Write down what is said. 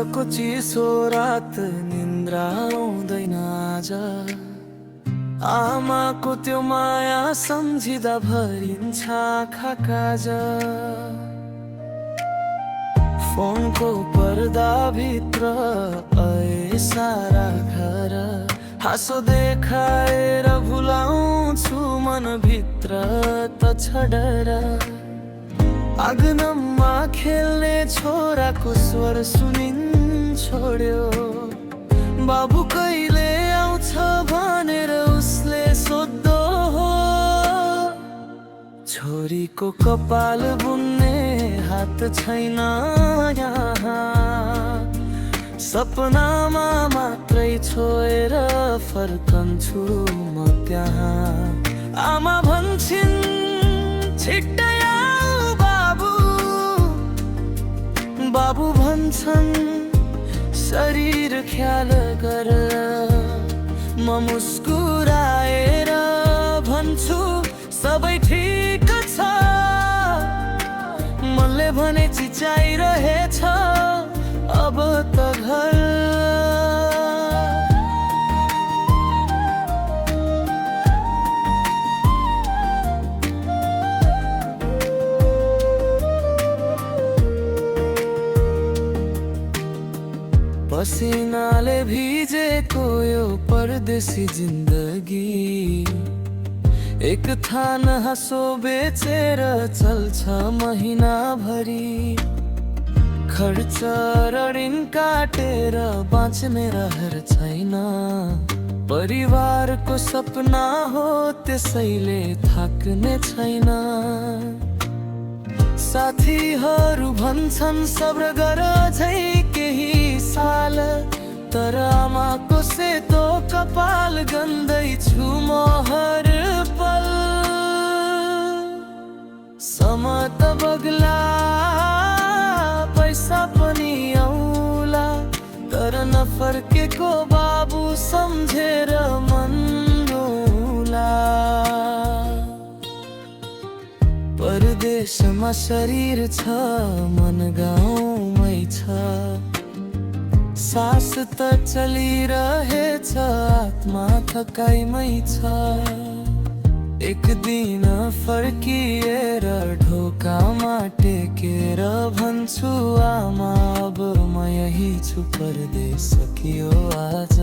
वर्षको चिसो रात निन्द्रा आउँदैन आज। आमाको त्यो माया सम्झिँदा भरिन्छ आँखा काज। फोनको पर्दा भित्र आए सारा घर, हाँसो देखाएर भुलाउँछु मनभित्र त छडर। आँगनमा खेल्ने छोराको स्वर सुनिन छोड्यो, बाबु कहिले आउँछ भनेर उसले सोध्दो हो। छोरीको कपाल बुन्ने हात छैन यहाँ, सपनामा मात्रै छोएर फर्कन्छु म त्यहाँ। आमा भन्छन् छिट्टै आऊ बाबु, बाबु भन्छन् शरीर ख्याल गर। म मुस्कुराएर भन्छु सबै ठिक छ, मनले भने चिचाइरहेछ अब त घर। पसिनाले भिजेको यो परदेशी जिन्दगी, एक थान हाँसो बेचेर चल्छ महिनाभरि। खर्च र ऋण काटेर बाँच्ने रहर छैन, परिवारको सपना हो त्यसैले थाक्ने छैन। साथीहरू भन्छन् सब्र गर अझै केही साल, तर आमाको सेतो कपाल गन्दैछु म हर पल। समय त बग्ला पैसा पनि आउला, तर नफर्केको बाबु सम्झेर मन रुला। परदेशमा शरीर छ मन गाउँमै छ, सास त चलिरहेछ आत्मा थकाइमै छ। एक दिन फर्किएर ढोकामा टेकेर भन्छु आमा अब म यही छु, परदेश सकियो आज।